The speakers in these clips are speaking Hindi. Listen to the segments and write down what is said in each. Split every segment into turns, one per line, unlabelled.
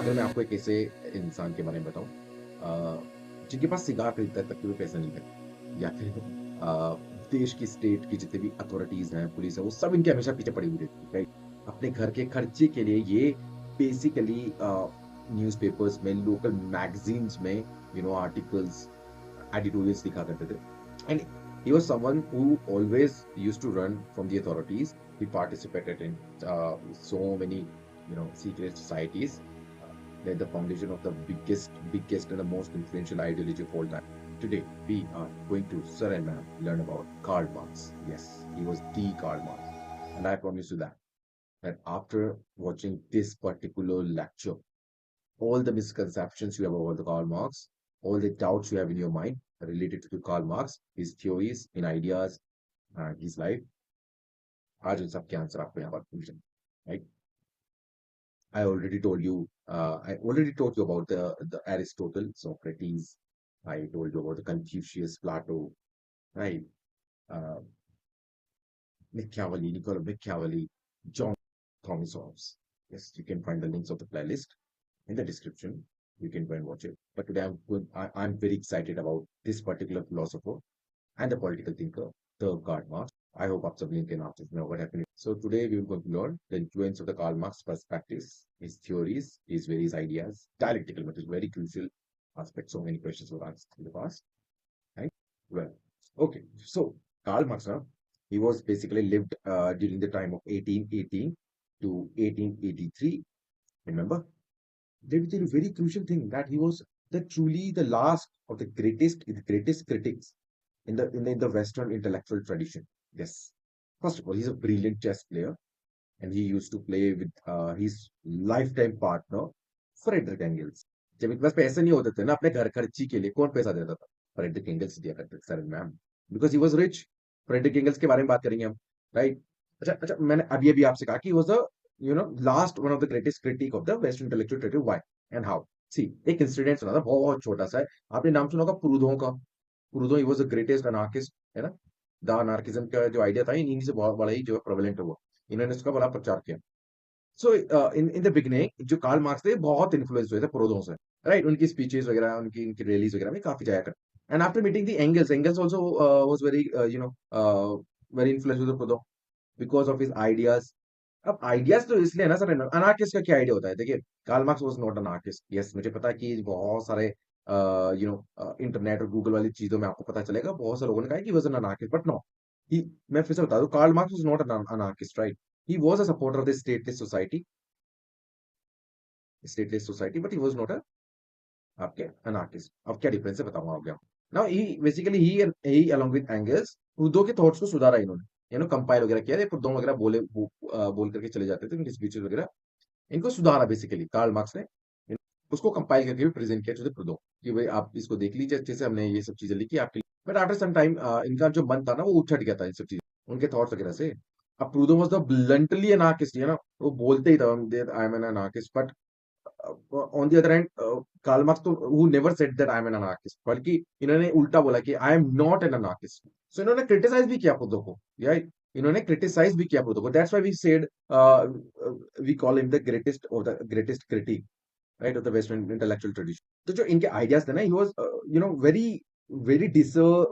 अगर मैं आपको एक ऐसे इंसान के बारे में बताऊं जिनके पास सिगार खरीदता तक के भी पैसा नहीं है, या फिर देश की स्टेट की जितने भी अथॉरिटीज हैं, पुलिस है, वो सब इनके हमेशा पीछे पड़ी हुई रहती है, राइट? अपने घर के खर्चे के लिए ये बेसिकली न्यूज़पेपर्स में, लोकल मैगजीन्स में आर्टिकल्स, editorials लिखा करते थे. And he was someone who always used to run from the authorities. He participated in so many secret societies, laid the foundation of the biggest and the most influential ideology of all time. Today we are going to sir and ma'am learn about Karl Marx. Yes, he was the Karl Marx, and I promise you that after watching this particular lecture, all the misconceptions you have about the Karl Marx, all the doubts you have in your mind related to Karl Marx, his theories, in ideas, his life, आज उन सब के आंसर आपको यहाँ पर मिल जाएंगे, right? I already told you, about the Aristotle, Socrates. I told you about the Confucius, Plato, right? Uh, Machiavelli, Niccolo Machiavelli, John Thomas Hobbes. Yes, you can find the links of the playlist in the description. You can go and watch it. But today I'm very excited about this particular philosopher and the political thinker, the Karl Marx. I hope आप सब can after know what happened. So today we will going to learn the influence of the Karl Marx perspectives, his theories, his various ideas, dialectical material, very crucial aspect. So many questions were asked in the past. Right? Well, okay. So Karl Marx, he was basically lived during the time of 1818 to 1883. Remember? There was a very crucial thing that he was truly the last of the greatest critics in the Western intellectual tradition. Yes. First of all, he's a brilliant chess player, and he used to play with his lifetime partner, Frederick Engels. जब इनके पास पैसे नहीं होते थे ना अपने घर खर्ची के लिए, कौन पैसा देता था? फ्रेडरिक एंगल्स दिया करते थे, sir ma'am, because he was rich. Frederick Engels के बारे में बात करेंगे हम, राइट? अच्छा अच्छा, मैंने अभी अभी आपसे कहा कि was the last one of the greatest critic of the west intellectual tradition. Why and how? See, एक इंसिडेंट सुना था, बहुत छोटा सा है. आपने नाम सुना होगा प्रूदो का. Proudhon, he was the greatest anarchist, है ना? द अनार्किज्म का जो आइडिया था, इन्हीं से बहुत बड़ा ही जो प्रेवलेंट हुआ. इन्होंने इसका बड़ा प्रचार किया. सो इन द बिगनिंग जो कार्ल मार्क्स थे बहुत इन्फ्लुएंस हुए थे प्रोदो से, राइट? उनकी स्पीचेस वगैरह, उनकी इनकी रैलीज वगैरह में काफी जाया कर. And after meeting the Engels also was very very influence with Proudhon because of his ideas. अब आइडियाज तो इसलिए ना सर, अनार्किस्ट का क्या आइडिया होता है? देखिए, Karl Marx was not anarchist. Yes, मुझे पता है कि बहुत सारे इंटरनेट और गूगल वाली चीजों में आपको पता चलेगा, बहुत सारे लोगों ने कहा कि was an anarchist, but no, he, मैं फिर से बता दूं, Karl Marx was not an anarchist, right? He was a supporter of the stateless society, but he was not a आपके anarchist. अब क्या डिफरेंस है बताऊंगा आपको. Now he basically he along with Engels, प्रूदो के थॉट्स को सुधारा इन्होंने, कंपाइल वगैरह किया. प्रूदो वगैरह बोल करके चले जाते थे, उनकी स्पीचेस वगैरह, इनको सुधारा बेसिकली कार्ल मार्क्स ने. उसको कंपाइल करके भी प्रेजेंट किया प्रूदो कि भाई आप इसको देख लीजिए अच्छे से, हमने ये सब चीजें लिखी आपके लिए. बट आफ्टर सम टाइम इनका जो मन था ना, वो उछट गया था इन सब चीजों, उनके थॉट्स वगैरह से. अब Proudhon was the bluntly anarchist, वो बोलते ही था, I am an anarchist. But on the other hand, Karl Marx तो who never said that I am an anarchist, बल्कि इन्होंने उल्टा बोला कि I am not an anarchist. So इन्होंने क्रिटिसाइज भी किया प्रूदो को, या इन्होंने क्रिटिसाइज भी किया प्रूदो को. That's why we said, we call him the greatest critic, right, of the western intellectual tradition. तो जो इनके आइडियाज थे ना, he was very very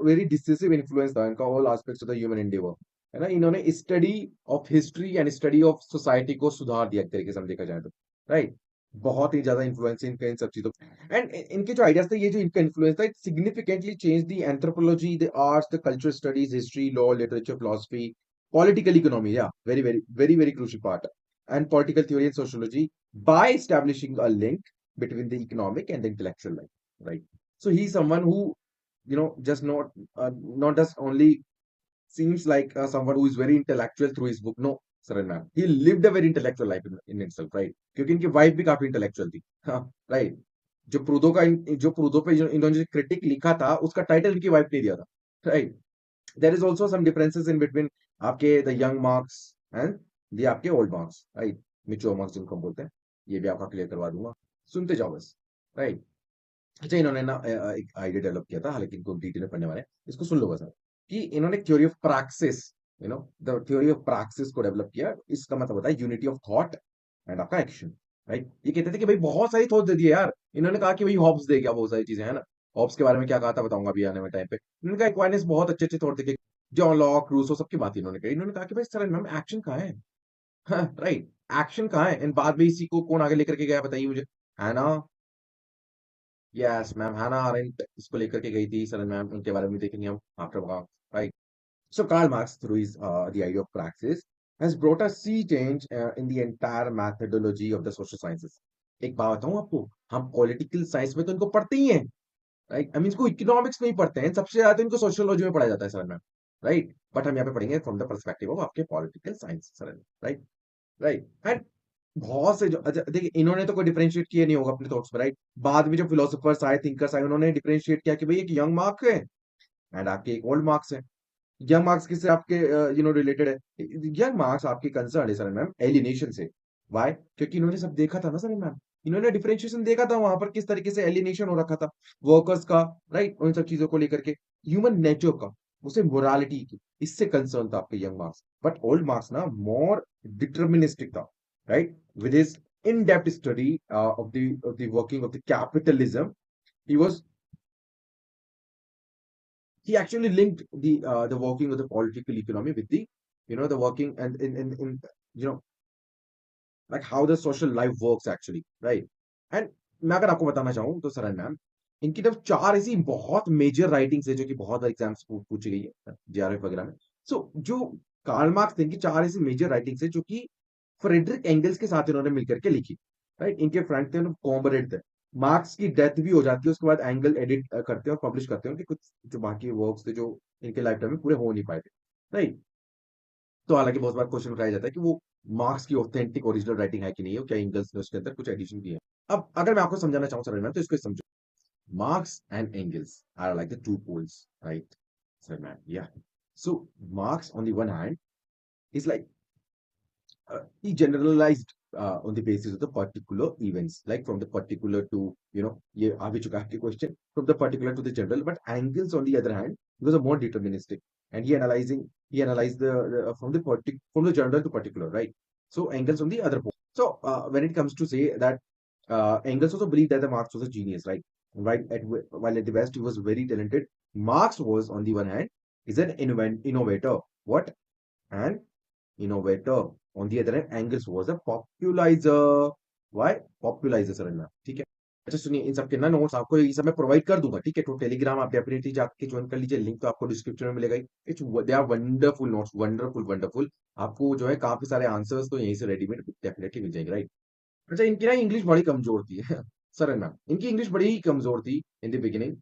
very decisive influence था इनका all aspects of the human endeavour, है ना? इन्होंने study of history and study of society को सुधार दिया एक तरीके से हम देखा जाए तो, राइट? बहुत ही ज्यादा इन्फ्लुएंस इनका इन सब चीजों. एंड इनके जो आइडियाज थे, ये जो इनका इन्फ्लुएंस था, it significantly change the anthropology, the arts, the cultural studies, history, law, literature, philosophy, political economy, yeah, very crucial part, and political theory and sociology, by establishing a link between the economic and the intellectual life, right? So he's someone who, just not just only seems like someone who is very intellectual through his book. No, sir, ma'am, he lived a very intellectual life in itself, right? क्योंकि इनकी वाइफ भी काफी इंटेलेक्चुअल थी, हाँ, राइट? जो प्रूदो पे इन्होंने जो क्रिटिक लिखा था, उसका टाइटल इनकी वाइफ ने दिया था, right? There is also some differences in between आपके the young Marx and the आपके old Marx, right? Mature Marx जिनको हम बोलते हैं, ये भी आपका क्लियर करवा दूंगा, सुनते जाओ बस, राइट? अच्छा, इन्होंने ना एक आइडिया डेवलप किया था, हालांकि इनको डिटेल में पढ़ने वाले हैं, इसको सुन लो बस आप, कि इन्होंने theory of praxis, the theory of praxis को डेवलप किया. इसका मतलब होता है यूनिटी ऑफ थॉट एंड आपका एक्शन, राइट। ये कहते थे कि भाई बहुत सारी थॉट दे दिए यार। इन्होंने कहा कि भाई हॉब्स दे गया बहुत सारी चीजें, है ना। हॉब्स के बारे में क्या कहा था बताऊंगा अभी आने वाले टाइम पे। इन्होंने कहा एक्वाइनेस बहुत अच्छे अच्छे थॉट देखे, जॉन लॉक रूसो सबकी बात इन्होंने कही। इन्होंने कहा कि भाई सर मैम एक्शन कहाँ है, राइट, एक्शन कहाँ है। इन बाद में इसी को कौन आगे लेकर के गया बताइए मुझे, है ना। यस मैम, है ना, अरेंट इसको लेकर के गई थी सर मैम, उनके बारे में देखेंगे हम after, right. So Karl Marx, through his the idea of praxis, has brought a sea change in the entire methodology of the social sciences. एक बात बताऊं आपको, हम पॉलिटिकल साइंस में तो इनको पढ़ते ही हैं, राइट। हम इसको इकोनॉमिक्स में ही पढ़ते हैं, सबसे ज्यादा तो इनको सोशियोलॉजी में पढ़ा जाता है सर मैम, राइट। बट हम यहाँ पे पढ़ेंगे फ्रॉम द पर्सपेक्टिव ऑफ आपके political science sir, right, right. And बहुत से जो अच्छा देखिए, इन्होंने तो कोई डिफरेंशिएट किया नहीं होगा अपने थॉट्स में, राइट। बाद में जो फिलोसोफर्स आए, थिंकर्स आए, उन्होंने डिफरेंशिएट किया कि भाई एक यंग मार्क्स है एंड आपके एक ओल्ड मार्क्स है। यंग मार्क्स किससे आपके रिलेटेड है। यंग मार्क्स आपके कंसर्न है सर मैम एलिनेशन से। वाई, क्योंकि इन्होंने सब देखा था ना सर मैम, इन्होंने डिफरेंशिएशन देखा था वहां पर किस तरीके से एलिनेशन हो रखा था वर्कर्स का, राइट, उन सब चीजों को लेकर के, ह्यूमन नेचर का, उसे मोरालिटी की, इससे कंसर्न था आपके young marks. But old marks ना मोर डिटर्मिनिस्टिक था, right, with his in depth study of the working of the capitalism. he was he actually linked the working of the political economy with the the working and in you know like how the social life works actually, right. And मैं अगर आपको बताना चाहूँ तो सरन मैम, इनकी तरफ चार ऐसी बहुत मेजर राइटिंग्स है जो कि बहुत बार एग्जाम्स पूछी गई है जेआरएफ वगैरह में। सो जो कार्ल मार्क्स थे, इनकी चार ऐसी मेजर राइटिंग्स है जो कि फ्रेडरिक एंगल्स के साथ इन्होंने मिलकर के लिखी, राइट। इनके फ्रेंड थे, उन्होंने कॉमरेड थे। मार्क्स की डेथ भी हो जाती है, उसके बाद एंगल एडिट करते हैं और पब्लिश करते हैं उनके कुछ जो बाकी वर्क्स थे जो इनके लाइफ टाइम में पूरे हो नहीं पाए थे, राइट। तो हालांकि बहुत बार क्वेश्चन उठाया जाता है कि वो मार्क्स की ऑथेंटिक ओरिजिनल राइटिंग है कि नहीं है, क्या एंगल्स ने उसके अंदर कुछ एडिशन की है। अब अगर मैं आपको समझाना चाहूँ सर मैम, तो इसको समझो, Marx and Engels are like the two poles, right sir ma'am, या। So Marx on the one hand is like he generalized on the basis of the particular events, like from the particular to ये आ भी चुका है आपके question, from the particular to the general. But Engels, on the other hand, he was a more deterministic, and he analyzed from from the general to particular, right. So Engels on the other point. So when it comes to say that Engels also believed that the Marx was a genius, right. While at the best he was very talented, Marx was on the one hand is an innovator. What? And innovator. On the other hand, Engels was a popularizer. Why? Popularizer sir ना, ठीक है। अच्छा सुनिए, इन सब के ना नोट्स आपको ये सब मैं प्रोवाइड कर दूंगा, ठीक है। तो टेलीग्राम आप डेफिनेटली जाके ज्वाइन कर लीजिए, लिंक तो आपको डिस्क्रिप्शन में मिलेगा ही। It's they are wonderful notes, wonderful wonderful. आपको जो है काफी सारे आंसर्स तो यहीं से रेडीमेड डेफिनेटली मिल जाएंगे, राइट। अच्छा, इनकी ना इंग्लिश बड़ी कमजोर थी सर ना, इनकी इंग्लिश बड़ी ही कमजोर थी in the beginning.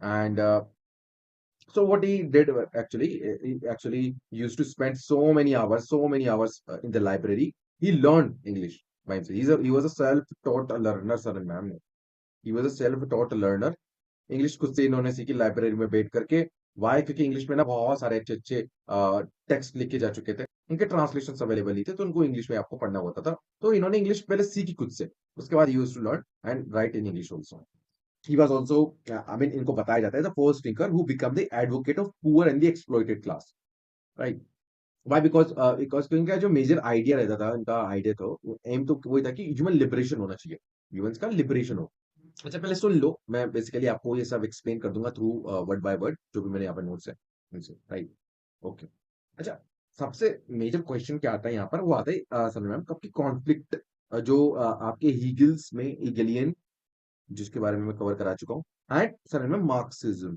And so what he did he actually used to spend so many hours in the library. He learned English by himself. He was a self-taught learner, sir and ma'am. He was a self-taught learner. English खुद से इन्होंने सीखी लाइब्रेरी में बैठ करके। वाई, क्योंकि इंग्लिश में ना बहुत सारे अच्छे अच्छे टेक्स्ट लिखे जा चुके थे, इनके ट्रांसलेशन अवेलेबल नहीं थे, तो उनको इंग्लिश में आपको पढ़ना होता था। तो इन्होंने इंग्लिश पहले सीखी खुद से, उसके बाद use to learn and write in English also. He was also, I mean, इनको बताया जाता है the first thinker who became the advocate of poor and the exploited class, right? Why? Because इनका जो मेजर आइडिया रहता था, इनका आइडिया तो एम तो वही था कि ह्यूमन लिबरेशन होना चाहिए, ह्यूमंस का लिबरेशन हो। अच्छा पहले सुन लो, मैं बेसिकली आपको ये सब एक्सप्लेन कर दूंगा थ्रू वर्ड बाय वर्ड, जो भी मेरे यहाँ पर नोट्स है उनसे, राइट। ओके। अच्छा, सबसे मेजर क्वेश्चन क्या आता है यहाँ पर, वो आता है सर मैम कब की कॉन्फ्लिक्ट जो आपके हीगल्स में ईगलियन, जिसके बारे में मैं कवर करा चुका हूँ, एंड सर में मार्क्सिज्म,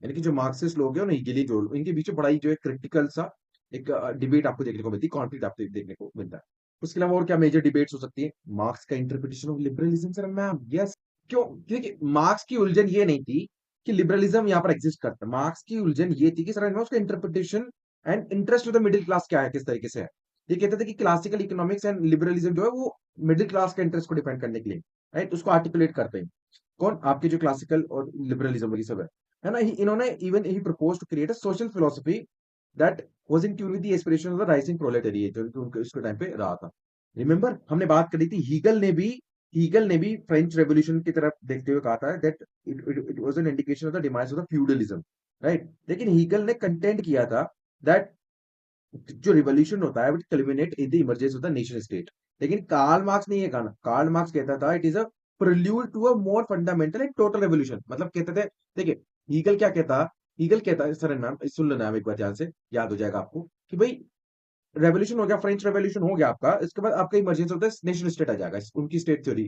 यानी कि जो मार्क्सिस्ट लोग हैं और ईगली जो, इनके बीच में बड़ा ही जो है क्रिटिकल सा एक डिबेट आपको देखने को मिलती है, कॉन्फ्लिक्ट आपको देखने को मिलता है। उसके अलावा और क्या मेजर डिबेट्स हो सकती है, मार्क्स का interpretation of liberalism sir ma'am, yes. क्यों? क्योंकि मार्क्स की उलझन ये नहीं थी कि लिबरलिज्म यहाँ पर एग्जिस्ट करता है, मार्क्स की उलझन ये थी कि सर उसका interpretation and interest of the middle class क्या है, किस तरीके से है। ये कहते थे कि क्लासिकल इकोनॉमिक्स एंड लिबरलिज्म जो है वो मिडिल क्लास का इंटरेस्ट को डिफेंड करने के लिए, राइट, उसको आर्टिकुलेट करते हैं। कौन? आपके जो क्लासिकल और लिबरलिज्म ये सब है ना। इन्होंने even he propose to create a social philosophy that was in tune with the aspiration of the rising proletariat, जो कि उनके उसके टाइम पे रहा था। रिमेंबर हमने बात करी थी, हीगल ने भी फ्रेंच रेवोल्यूशन की तरफ देखते हुए कहा था that it was an indication of the demise of the feudalism, right. लेकिन हीगल ने कंटेंट किया था दैट जो रिवॉल्यूशन होता है, it culminate in the emergence of the nation state. लेकिन कार्ल मार्क्स ने ये कहा, कार्ल मार्क्स कहता था it is a prelude to a more fundamental and total revolution. मतलब कहते थे, देखिए हीगल क्या कहता, हीगल कहता है, सर नाम सुन लेना एक बार ध्यान से, याद हो जाएगा आपको कि भाई रेवोल्यूशन हो गया, फ्रेंच रेवोल्यूशन हो गया आपका, इसके बाद आपका इमरजेंस होता है नेशनल स्टेट आ जाएगा, उनकी स्टेट थ्योरी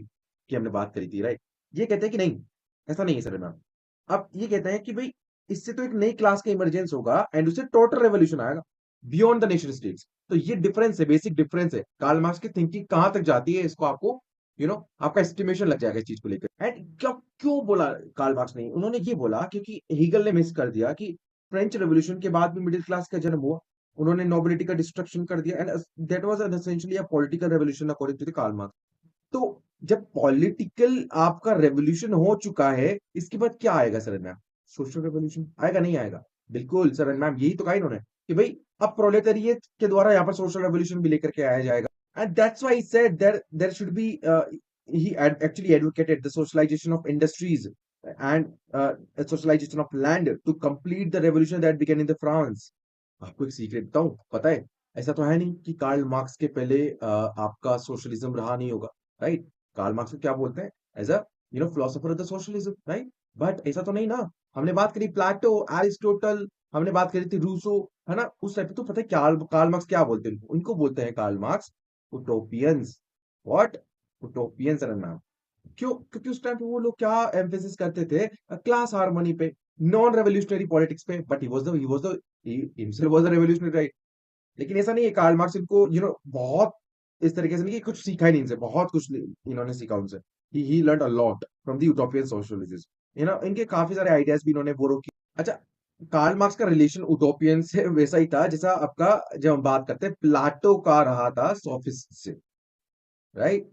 की हमने बात करी थी, राइट। ये कहते हैं कि नहीं, ऐसा नहीं है सर मैम। अब ये कहते हैं कि भाई इससे तो एक नई क्लास का इमरजेंस होगा एंड उससे टोटल रेवोल्यूशन आएगा बियॉन्ड द नेशन स्टेट्स। तो ये डिफरेंस है, बेसिक डिफरेंस है, कार्ल मार्क्स की थिंकिंग कहां तक जाती है, इसको आपको आपका एस्टिमेशन लग जाएगा इस चीज को लेकर। एंड क्या क्यों बोला कार्ल मार्क्स ने, उन्होंने ये बोला क्योंकि हीगल ने मिस कर दिया कि फ्रेंच रेवोल्यूशन के बाद भी मिडिल क्लास का जन्म हुआ, उन्होंने नोबिलिटी का डिस्ट्रक्शन कर दिया, and that was essentially a political revolution according to the Karl Marx. तो जब पॉलिटिकल आपका रेवोल्यूशन हो चुका है, इसके बाद क्या आएगा सर मैम? सोशल रेवोल्यूशन आएगा, नहीं आएगा? बिल्कुल सर मैम, यही तो कहा इन्होंने कि भाई अब प्रोलेटेरिएट के द्वारा यहाँ पर सोशल रेवोल्यूशन भी लेकर के आया जाएगा। And that's why he said there should be, he actually advocated the socialization of industries and socialization of land to complete the revolution that began in the France। आपको एक सीक्रेट बताऊं, पता है ऐसा तो है नहीं कि कार्ल मार्क्स के पहले आपका सोशलिज्म रहा नहीं होगा, राइट। कार्ल मार्क्स को क्या बोलते हैं, as a philosopher of the socialism, right. But ऐसा तो नहीं ना, हमने बात करी प्लेटो, एरिस्टोटल, हमने बात करी थी रूसो, है ना, उस टाइप पे। तो पता है कार्ल कार्ल मार्क्स क्या बोलते हैं उनको, उनको बोलते हैं कार्ल मार्क्स उटोपियंस। व्हाट? उटोपियंस है नाम। क्यों? क्योंकि उस टाइम पे वो लोग क्या एम्फेसिस करते थे, क्लास हार्मनी पे, नॉन रेवोल्यूशनरी पॉलिटिक्स पे। But he himself was a revolutionary, right. लेकिन ऐसा नहीं है, कार्ल मार्क्स इनको बहुत इस तरीके से नहीं कि कुछ सीखा ही नहीं इनसे, बहुत कुछ इन्होंने सीखा उनसे। He learned a lot from the utopian socialist. इनके काफी सारे आइडियाज भी इन्होंने बोरो किए। अच्छा, कार्ल मार्क्स का रिलेशन यूटोपियन से वैसा ही था जैसा आपका, जब हम बात करते हैं प्लाटो का रहा था सोफिस्ट से, राइट।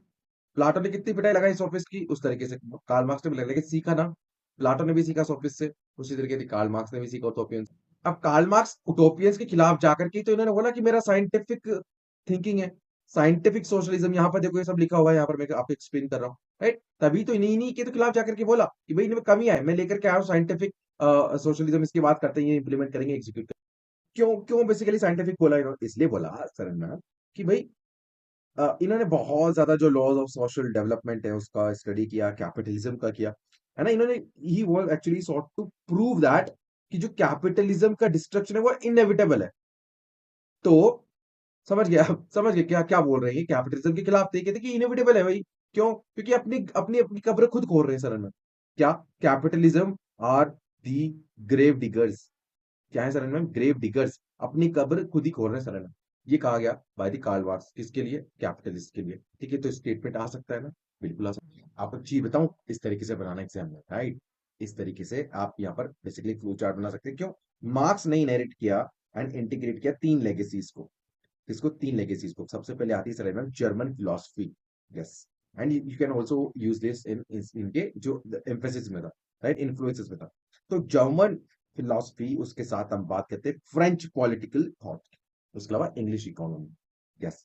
प्लाटो ने कितनी पिटाई लगाई सोफिस्ट की, उस तरीके से कार्ल मार्क्स ने भी लगा सीखा ना, प्लाटो ने भी सीखा सोफिस्ट से, उसी तरीके से कार्ल मार्क्स ने भी सीखा उटोपियंस। अब कार्ल मार्क्स उटोपियंस के खिलाफ जाकर के तो इन्होंने बोला कि मेरा साइंटिफिक थिंकिंग है, साइंटिफिक सोशलिज्म, यहाँ पर देखो ये सब लिखा हुआ है, यहाँ पर मैं आपको एक्सप्लेन कर रहा हूँ, राइट। तभी तो इन्हीं इन्हीं के तो खिलाफ जाकर के बोला कि भाई इनमें कमी है, मैं लेकर के आया हूँ साइंटिफिक सोशलिज्म, इसकी बात करते हैं, ये इंप्लीमेंट करेंगे, एग्जीक्यूट करेंगे। क्यों क्यों बेसिकली साइंटिफिक बोला इन्होंने, इसलिए बोला सर मैम कि भाई इन्होंने बहुत ज्यादा जो लॉज ऑफ सोशल डेवलपमेंट है उसका स्टडी किया, कैपिटलिज्म का किया, है ना। इन्होंने he was actually sought to prove that कि जो कैपिटलिज्म का डिस्ट्रक्शन है वो इनएविटेबल है। तो समझ गया, समझ गए क्या क्या बोल रहे हैं, कैपिटलिज्म के खिलाफ थे, कहते कि इनएविटेबल है भाई। क्यों? क्योंकि अपनी अपनी अपनी कब्र खुद खोद रहे हैं सर में। क्या? Capitalism are the grave diggers. क्या है सर में? ग्रेव डिगर्स, अपनी कब्र खुद ही खोद रहे हैं सर में। ये कहा गया बाय द कार्ल मार्क्स, किसके लिए? कैपिटलिस्ट के लिए। ठीक है, तो स्टेटमेंट आ सकता है ना, बिल्कुल आ सकता है। आपको चीज बताऊं, इस तरीके से बनाना एग्जाम में, राइट। इस तरीके से आप यहाँ पर बेसिकली फ्लो चार्ट बना सकते हैं। क्यों? मार्क्स ने इनहेरिट किया एंड इंटीग्रेट किया तीन लेगेसीज को। किसको? तीन लेगेसीज को। सबसे पहले आती है sir ma'am German philosophy, yes. And you can also use this in इनके जो एम्फेसिस में था, राइट, इन्फ्लुएंसेस में था। तो जर्मन फिलोसफी, उसके साथ हम बात करते हैं फ्रेंच पॉलिटिकल थॉट, उसके अलावा English economy, yes.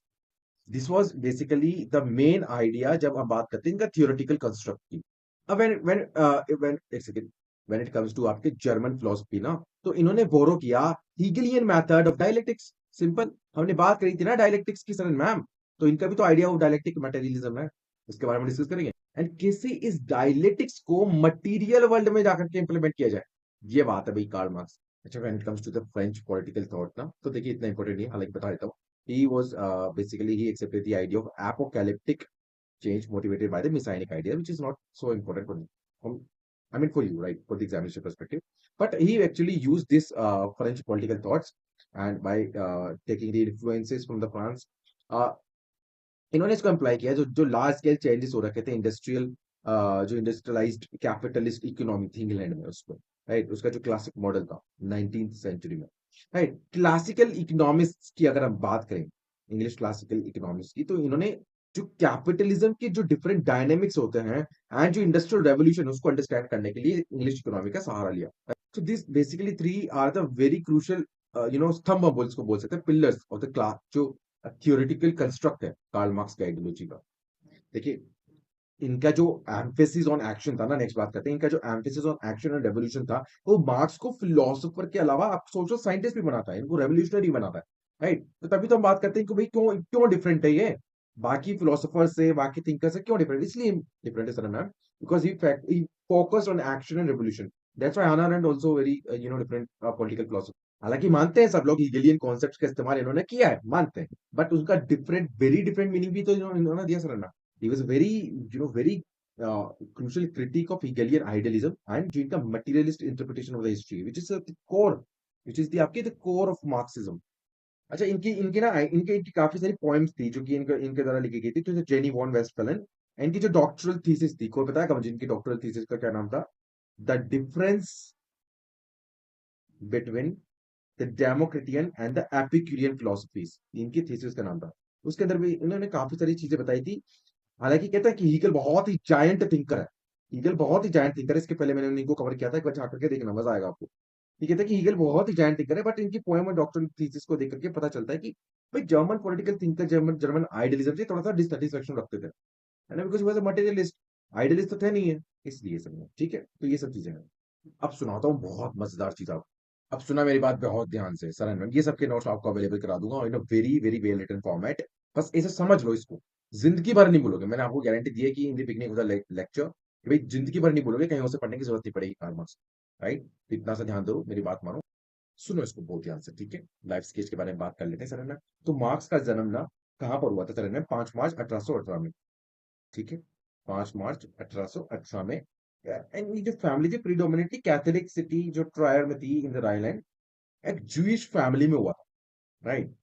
This was basically the main idea जब हम बात करते हैं इनका थियोरेटिकल कंस्ट्रक्ट की। अब व्हेन एक second, when it comes to आपके जर्मन फिलोसफी ना, तो इन्होंने बोरो किया Hegelian method of dialectics. Simple, हमने बात करी थी ना डायलेक्टिक्स की सर मैम, तो इनका भी तो आइडिया ऑफ डायलेक्टिक मटेरियलिज्म है, उसके बारे में डिस्कस करेंगे। एंड कैसे इस डायलेक्टिक्स को मटेरियल वर्ल्ड में जाकर के इंप्लीमेंट किया जाए, ये बात है भाई कार्ल मार्क्स। अच्छा, when it comes to the French political thought ना, तो देखिए इतना इंपॉर्टेंट नहीं है, हालांकि बता देता हूँ। He was basically he accepted the idea of apocalyptic change motivated by the messianic idea, which is not so important for me. I mean for you, right, for the examination perspective. But he actually used this French political thoughts, and by taking the influences from the France, uh, इन्होंने इसको एम्प्लॉय किया। जो जो लार्ज स्केल चेंजेस हो रखे थे, इंडस्ट्रियल जो इंडस्ट्रियलाइज्ड कैपिटलिस्ट इकोनॉमी थी इंग्लैंड में, उसको, राइट, उसका जो क्लासिक मॉडल था 19th सेंचुरी में, राइट। क्लासिकल इकोनॉमिक्स की अगर हम बात करें, इंग्लिश क्लासिकल इकोनॉमिक्स की, तो इन्होंने जो कैपिटलिज्म के जो डिफरेंट डायनेमिक्स होते हैं एंड जो इंडस्ट्रियल रेवोल्यूशन उसको अंडरस्टैंड करने के लिए इंग्लिश इकोनॉमी का सहारा लिया। तो this basically three are the very crucial स्तंभ बोल इसको बोल सकते हैं, पिलर्स ऑफ द क्लास, जो थियोरेटिकल कंस्ट्रक्ट है कार्ल मार्क्स का आइडियोलॉजी का। देखिए इनका जो एम्फेसिस ऑन एक्शन था ना, नेक्स्ट बात करते हैं, इनका जो emphasis on action and revolution था, वो मार्क्स को फिलोसोफर के अलावा आप सोचो साइंटिस्ट भी बनाता है, इनको रेवोल्यूशनरी बनाता है। राइट? तो तभी तो हम बात करते हैं कि भाई क्यों क्यों डिफरेंट है ये बाकी फिलोसोफर से, बाकी थिंकर से क्यों डिफरेंट, इसलिए डिफरेंट है sir ma'am, because he focused on action and revolution. That's why Hannah Arendt also very different political philosopher. हालांकि मानते हैं सब लोग हिगेलियन कॉन्सेप्ट्स का इस्तेमाल इन्होंने किया है, मानते हैं, बट उसका डिफरेंट, वेरी डिफरेंट मीनिंग भी तो इन्होंने दिया सर ना। He was very very crucial critique of Hegelian idealism and जिनका materialist interpretation of the history, which is the core, which is the आपके the core of Marxism। अच्छा, इनकी इनकी ना इनके इनकी काफी सारी पोएम्स थी जो कि इनके इनके द्वारा लिखी गई थी, तो जेनी वॉन वेस्टफैलन। इनकी जो डॉक्टरल थीसिस थी, कोई पता है कब जिनकी डॉक्टरल थीसिस का क्या नाम था? The difference between the Democritean and the Epicurean philosophies, इनकी थीसिस का नाम था। उसके अंदर भी इन्होंने काफी सारी चीजें बताई थी। हालांकि कहता है कि हीगल बहुत ही जायंट थिंकर है, हीगल बहुत ही जायंट थिंकर है। इसके पहले मैंने इनको कवर किया था, एक बार जा करके देखना, मजा आएगा आपको। ये कहते हैं कि हीगल बहुत ही जायंट थिंकर है, बट इनकी पोएम और डॉक्टरल थीसिस को देख करके पता चलता है कि भाई German political thinker, German German idealism से थोड़ा सा डिससेटिस्फेक्शन रखते थे, है ना, बिकॉज वो मटेरियलिस्ट, आइडियलिस्ट तो थे नहीं है, इसलिए सब। ठीक है, तो ये सब चीजें हैं। अब सुनाता हूँ बहुत मजेदार चीज आपको। अब सुना मेरी बात बहुत ध्यान से सर, ये सबके नोट्स आपको अवेलेबल करा दूंगा in a very very well written format. बस ऐसे समझ लो इसको, जिंदगी भर नहीं भूलोगे। मैंने आपको गारंटी दी है कि in the beginning of the lecture कि भाई जिंदगी भर नहीं भूलोगे, कहीं और से पढ़ने की जरूरत नहीं पड़ेगी कार्ल मार्क्स। राइट? इतना सा ध्यान दो, मेरी बात मानो, सुनो इसको बहुत ध्यान से। ठीक है, लाइफ स्केच के बारे में बात कर लेते हैं सर ना। तो मार्क्स का जन्म ना कहाँ पर हुआ था सर ने? 5 मार्च 1818 में। ठीक है, 5 मार्च 1818 में। एंड ये जो फैमिली थी प्रीडोमिनेटली कैथोलिक सिटी जो ट्रायर में थी इन द राइलैंड, एक जूइश फैमिली में हुआ था। राइट?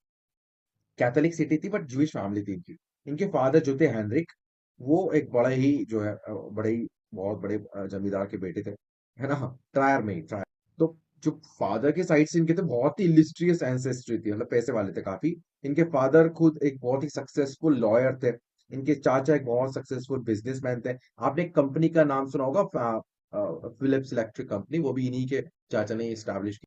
कैथोलिक सिटी थी बट जूइश फैमिली थी इनकी। इनके फादर जो थे हेनरिक, वो एक बड़े ही जो है बड़े ही बहुत बड़े जमींदार के बेटे थे, है ना, ट्रायर में ही, ट्रायर। तो जो फादर के साइड से इनके थे बहुत ही इलिस्ट्रियस एंसेस्ट्री थी, मतलब पैसे वाले थे काफी। इनके फादर खुद एक बहुत ही सक्सेसफुल लॉयर थे। इनके चाचा एक बहुत सक्सेसफुल बिजनेसमैन थे। आपने एक कंपनी का नाम सुना होगा, फिलिप्स इलेक्ट्रिक कंपनी, वो भी इन्हीं के चाचा ने स्टैब्लिश।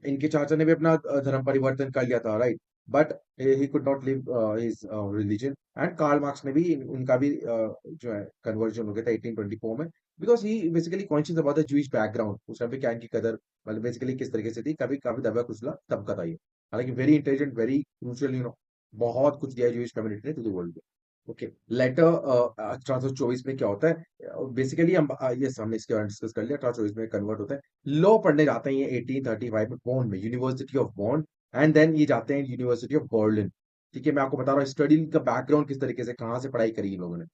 इनके चाचा ने भी अपना धर्म परिवर्तन कर लिया था, right, but he could not leave his religion. And Karl Marx ने भी उनका भी जो है कन्वर्जन हो गया था 1824 में, because he basically conscious about the Jewish background. उस टाइम पे क्या इनकी कदर, मतलब बेसिकली किस तरीके से थी, कभी काफी दबा कुचला तबका था ये। हालांकि वेरी इंटेलिजेंट, वेरी क्रूशियल, बहुत कुछ दिया जूइश कम्युनिटी ने to the world. Okay, later 1824 में क्या होता है बेसिकली, हम ये हमने इसके बारे में डिस्कस कर लिया। 1824 में कन्वर्ट होता है, लॉ पढ़ने जाते हैं ये 1835 में बॉन में, university of Bon. And then ये जाते हैं यूनिवर्सिटी ऑफ बर्लिन। ठीक है, मैं आपको बता रहा हूँ स्टडी का बैकग्राउंड किस तरीके से, कहाँ से पढ़ाई करी इन लोगों ने,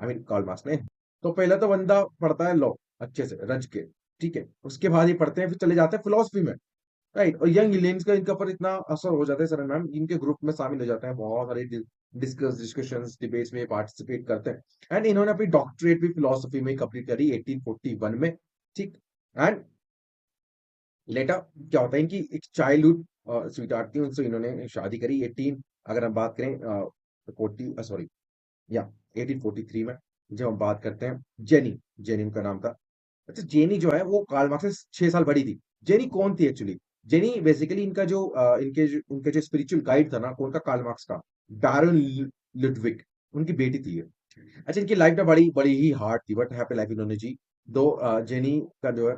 आई मीन कार्ल मार्क्स ने। तो पहला तो बंदा पढ़ता है लॉ अच्छे से रज के, ठीक है, उसके बाद ये पढ़ते हैं, फिर चले जाते हैं फिलोसफी में। राइट, और यंग इलियंस का इनके ऊपर इतना असर हो जाता है सर मैम, इनके ग्रुप में शामिल हो जाते हैं, बहुत सारे डिस्कशंस डिबेट्स में पार्टिसिपेट करते हैं। एंड इन्होंने अपनी डॉक्टरेट भी फिलोसफी में कंप्लीट करी 1841 में। ठीक। एंड लेटर क्या होता है, इनकी एक चाइल्डहुड स्वीट आर्ट थी, उनसे इन्होंने शादी करी 18, अगर हम बात करें 40 सॉरी या 1843 में। जब हम बात करते हैं जेनी, जेनी उनका नाम था। अच्छा, जेनी जो है वो कार्ल मार्क्स से 6 साल बड़ी थी। जेनी कौन थी एक्चुअली? जेनी बेसिकली इनका जो इनके जो स्पिरिचुअल गाइड था ना, कौन का? कार्ल मार्क्स का, बैरन लुडविग, उनकी बेटी थी ये। अच्छा, इनकी लाइफ में बड़ी बड़ी ही हार्ड थी, बट हैप्पी लाइफ इन्होंने जी। दो जेनी का जो है,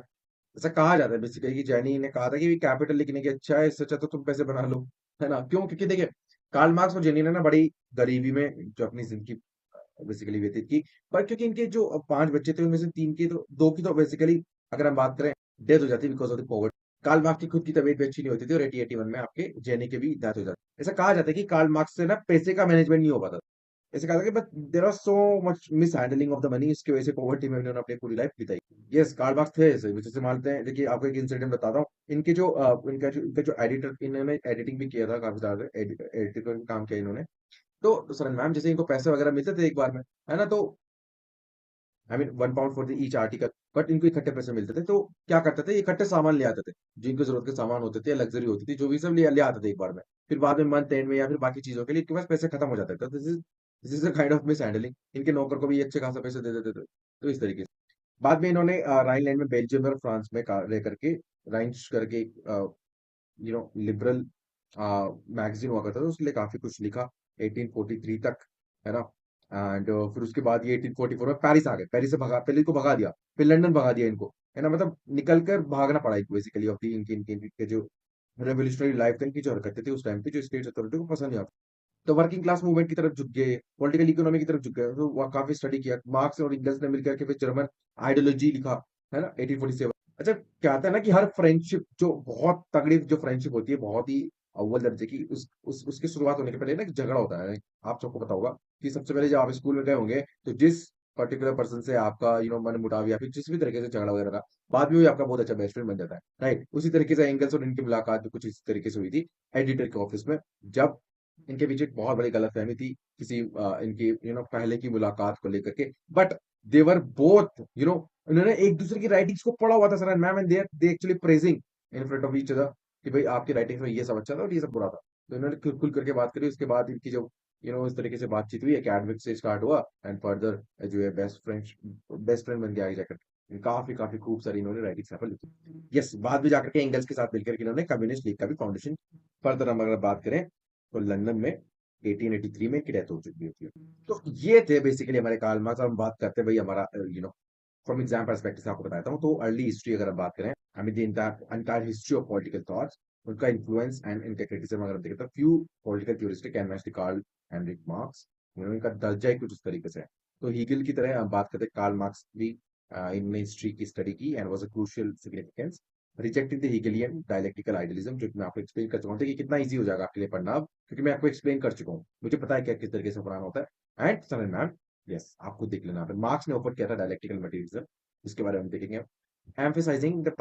ऐसा कहा जाता है बेसिकली कि जेनी ने कहा था कि कैपिटल लिखने की अच्छा है, इससे अच्छा तो तुम पैसे बना लो, है ना। क्यों? क्योंकि देखिए, कार्ल मार्क्स और जेनी ने ना बड़ी गरीबी में जो अपनी जिंदगी बेसिकली व्यतीत की। पर क्योंकि इनके जो 5 बच्चे थे, उनमें से 3 की तो 2 की तो बेसिकली, अगर हम बात करें, डेथ हो जाती है because of the poverty. Karl Marx की खुद की तबीयत भी अच्छी नहीं होती थी, और 1881 में आपके जेनी के भी डेथ हो जाती। ऐसा कहा जाता है कि कार्ल मार्क्स से ना पैसे का मैनेजमेंट नहीं हो पाता। ऐसे कहा था कि but there are so much mishandling of the money, इसकी वजह से पॉवर्टी में उन्होंने अपनी पूरी लाइफ बिताई। यस, कार्ल मार्क्स थे ऐसे, जैसे मानते हैं। देखिए, आपको एक इंसिडेंट बताता हूँ। इनका जो एडिटर, इन्होंने एडिटिंग भी किया था काफी ज्यादा, एडिटर का काम किया इन्होंने। तो सर मैम, जैसे इनको पैसे वगैरह मिलते थे एक बार में, है ना, तो I mean 1 pound for the each article, but इनको इकट्ठे पैसे मिलते थे। तो क्या करते थे, इकट्ठे सामान ले आते थे, जिनको जरूरत के सामान होते थे, लग्जरी होती थी, जो भी सब ले ले आते थे एक बार में। फिर बाद में मंथ एंड में या फिर बाकी चीजों के लिए इनके पास पैसे खत्म हो जाते थे। This is a kind of miss handling. इनके नौकर को भी अच्छे खासा पैसे दे देते थे, तो इस तरीके से। बाद में इन्होंने राइनलैंड में, बेल्जियम और फ्रांस में रह करके, राइन्स करके लिबरल मैगजीन हुआ करता था, उसके लिए काफी कुछ लिखा 1843 तक, है ना। एंड फिर उसके बाद ये 1844 में पेरिस आ गए, पेरिस से भगा, पहले इनको भगा दिया, फिर लंदन भगा दिया इनको, है ना, मतलब निकल कर भागना पड़ा इनको बेसिकली, अपनी इनके इनके इनके जो रेवोल्यूशनरी लाइफ की जो हरकतें थी उस टाइम पे जो स्टेट अथॉरिटी को पसंद नहीं आता, तो वर्किंग क्लास मूवमेंट की तरफ झुक गए, पॉलिटिकल इकोनॉमी की तरफ झुक गए, तो वहाँ काफी स्टडी किया, मार्क्स और इंगल्स ने मिलकर के फिर जर्मन आइडियोलॉजी लिखा, है ना, 1847। अच्छा, क्या आता है ना कि हर फ्रेंडशिप जो बहुत तगड़ी जो फ्रेंडशिप होती है, बहुत ही अव्वल दर्जे की, उसकी शुरुआत होने के पहले ना एक झगड़ा होता है। आप सबको पता होगा कि सबसे पहले जब आप स्कूल में गए होंगे, तो जिस पर्टिकुलर पर्सन से आपका मन मुटाव या फिर जिस भी तरीके से झगड़ा वगैरह था, बाद में भी आपका बहुत अच्छा बेस्ट फ्रेंड बन जाता है, राइट। उसी तरीके से एंगल्स और इनकी मुलाकात भी कुछ इस तरीके से हुई थी एडिटर के ऑफिस में, जब इनके पीछे एक बहुत बड़ी गलतफहमी थी किसी इनकी पहले की मुलाकात को लेकर के, बट देवर बोथ उन्होंने एक दूसरे की राइटिंग्स को पढ़ा हुआ था sir, ma'am, and they actually praising in front of each other कि भाई आपकी राइटिंग में ये सब अच्छा था और ये सब बुरा था। तो इन्होंने खुल खुल करके बात करी, उसके बाद इनकी जो इस तरीके से बातचीत हुई, एकेडमिक से स्टार्ट हुआ एंड फर्दर जो है बेस्ट फ्रेंड बन के आगे जाकर काफी काफी खूब सारी इन्होंने राइटिंग्स यहाँ पर लिखी। यस, बाद में जाकर के एंगल्स के साथ मिलकर इन्होंने कम्युनिस्ट लीग का भी फाउंडेशन, फर्दर हम अगर बात करें तो लंदन में 1883 में इनकी डेथ हो चुकी होती है। तो ये थे बेसिकली हमारे कार्ल मार्क्स। हम बात करते हैं भाई हमारा फ्रॉम एग्जाम पर्सपेक्टिव से आपको बताता हूँ, तो अर्ली हिस्ट्री अगर हम बात करें, I mean the entire history of political thoughts, उनका इन्फ्लुएंस एंड इनका क्रिटिसिज्म अगर हम देखें तो few political theorist can match the Karl Heinrich Marx, इनका दर्जा ही कुछ उस तरीके से है। तो हीगल की तरह हम बात करते हैं, कार्ल मार्क्स भी इनने हिस्ट्री की स्टडी की and was a crucial significance, rejecting the Hegelian dialectical idealism, जो कि मैं आपको एक्सप्लेन कर चुका हूँ कि कितना इजी हो जाएगा आपके लिए पढ़ना अब, क्योंकि मैं आपको एक्सप्लेन कर चुका हूँ, मुझे पता है क्या किस तरीके से पढ़ाना होता है। And sir and ma'am, yes, आपको देख लेना। मार्क्स ने ऑफर किया था डायलेक्टिकल मटेरियलिज्म, इसके बारे में हम देखेंगे। emphasizing the